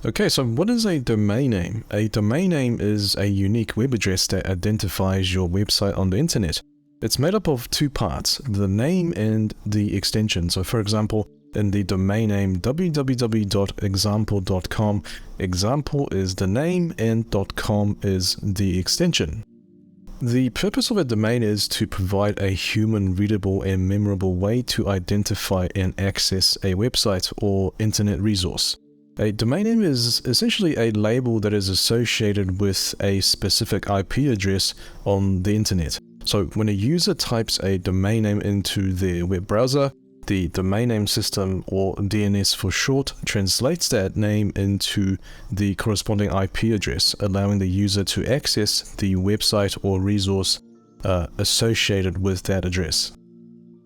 Okay, so what is a domain name? A domain name is a unique web address that identifies your website on the internet. It's made up of two parts, the name and the extension. So for example, in the domain name www.example.com, example is the name and .com is the extension. The purpose of a domain is to provide a human readable and memorable way to identify and access a website or internet resource. A domain name is essentially a label that is associated with a specific IP address on the internet. So when a user types a domain name into their web browser, the domain name system, or DNS for short, translates that name into the corresponding IP address, allowing the user to access the website or resource associated with that address.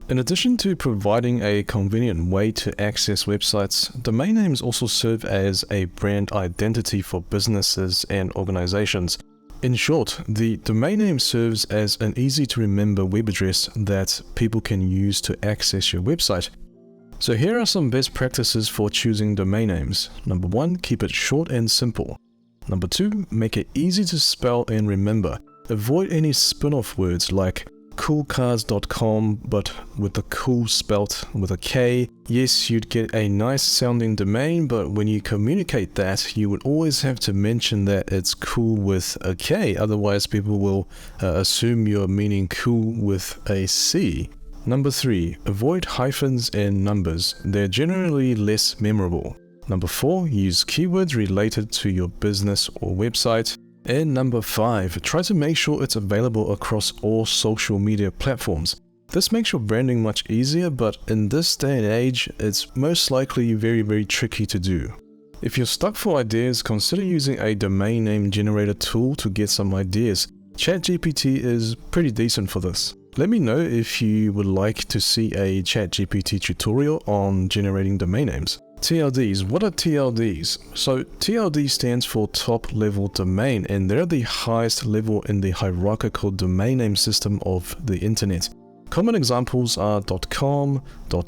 In addition to providing a convenient way to access websites, domain names also serve as a brand identity for businesses and organizations. In short, the domain name serves as an easy-to-remember web address that people can use to access your website. So here are some best practices for choosing domain names. Number 1, keep it short and simple. Number 2, make it easy to spell and remember. Avoid any spin-off words like coolcars.com, but with the cool spelt with a K. Yes, you'd get a nice sounding domain, but when you communicate that, you would always have to mention that it's cool with a K, otherwise people will assume you're meaning cool with a C. Number 3, avoid hyphens and numbers. They're generally less memorable. Number 4, use keywords related to your business or website. And number 5, try to make sure it's available across all social media platforms. This makes your branding much easier, but in this day and age, it's most likely very tricky to do. If you're stuck for ideas, consider using a domain name generator tool to get some ideas. ChatGPT is pretty decent for this. Let me know if you would like to see a ChatGPT tutorial on generating domain names. TLDs. What are TLDs? So TLD stands for top level domain, and they're the highest level in the hierarchical domain name system of the internet. Common examples are .com,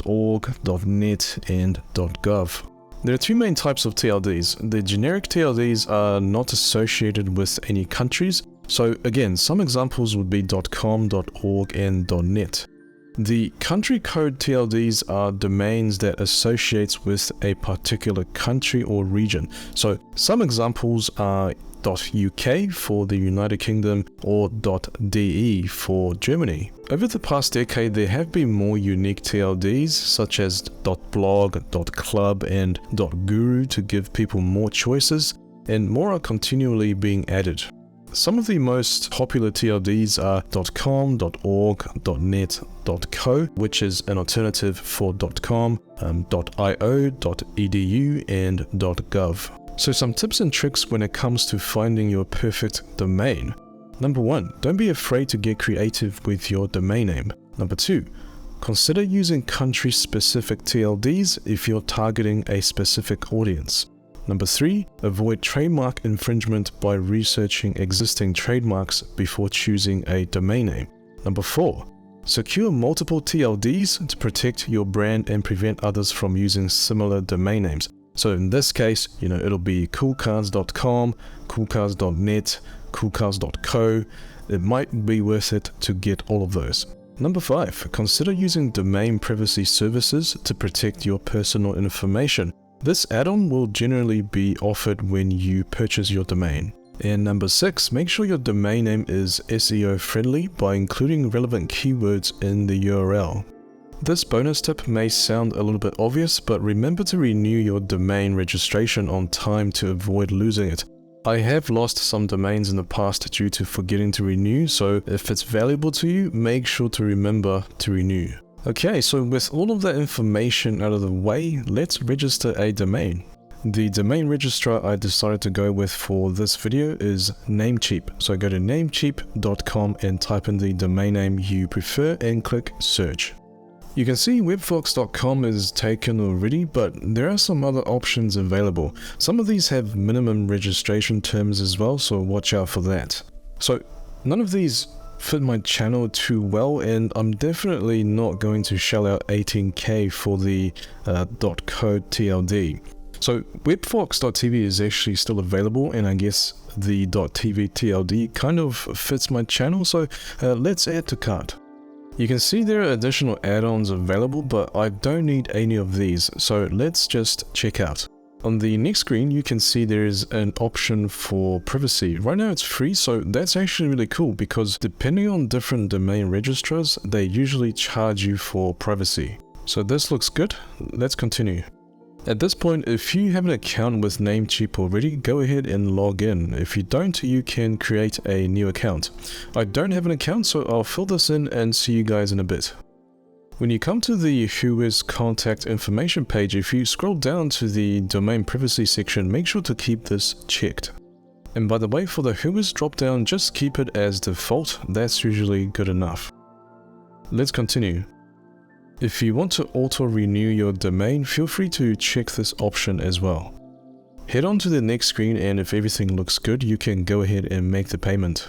.org, .net, and .gov. There are two main types of TLDs. The generic TLDs are not associated with any countries. So again, some examples would be .com, .org, and .net. The country code TLDs are domains that associates with a particular country or region. So some examples are .uk for the United Kingdom or .de for Germany. Over the past decade, there have been more unique TLDs such as .blog, .club, and .guru to give people more choices, and more are continually being added. Some of the most popular TLDs are .com, .org, .net, .co, which is an alternative for .com, .io, .edu, and .gov. So some tips and tricks when it comes to finding your perfect domain. Number 1, don't be afraid to get creative with your domain name. Number 2, consider using country-specific TLDs if you're targeting a specific audience. Number 3, avoid trademark infringement by researching existing trademarks before choosing a domain name. Number 4, secure multiple TLDs to protect your brand and prevent others from using similar domain names. So in this case, it'll be coolcars.com, coolcars.net, coolcars.co. It might be worth it to get all of those. Number 5, consider using domain privacy services to protect your personal information. This add-on will generally be offered when you purchase your domain. And number 6, make sure your domain name is SEO friendly by including relevant keywords in the URL. This bonus tip may sound a little bit obvious, but remember to renew your domain registration on time to avoid losing it. I have lost some domains in the past due to forgetting to renew, so if it's valuable to you, make sure to remember to renew. Okay, so with all of that information out of the way, let's register a domain. The domain registrar I decided to go with for this video is Namecheap. So go to namecheap.com and type in the domain name you prefer and click search. You can see webfox.com is taken already, but there are some other options available. Some of these have minimum registration terms as well, so watch out for that. So none of these fit my channel too well, and I'm definitely not going to shell out 18k for the .code TLD. So webfox.tv is actually still available, and I guess the .tv TLD kind of fits my channel, so let's add to cart. You can see there are additional add-ons available, but I don't need any of these, so let's just check out. On the next screen, you can see there is an option for privacy. Right now it's free, so that's actually really cool because depending on different domain registrars, they usually charge you for privacy. So this looks good. Let's continue. At this point, if you have an account with Namecheap already, go ahead and log in. If you don't, you can create a new account. I don't have an account, so I'll fill this in and see you guys in a bit. When you come to the Whois contact information page, if you scroll down to the domain privacy section, make sure to keep this checked. And by the way, for the Whois dropdown, just keep it as default. That's usually good enough. Let's continue. If you want to auto-renew your domain, feel free to check this option as well. Head on to the next screen, and if everything looks good, you can go ahead and make the payment.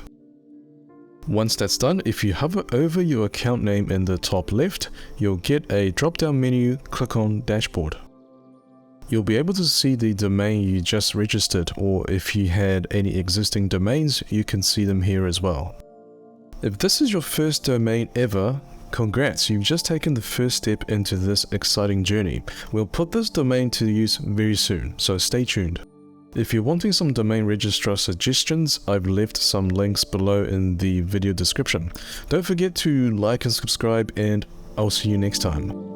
Once that's done, if you hover over your account name in the top left, you'll get a drop-down menu. Click on Dashboard. You'll be able to see the domain you just registered, or if you had any existing domains, you can see them here as well. If this is your first domain ever, congrats, you've just taken the first step into this exciting journey. We'll put this domain to use very soon, so stay tuned. If you're wanting some domain registrar suggestions, I've left some links below in the video description. Don't forget to like and subscribe, and I'll see you next time.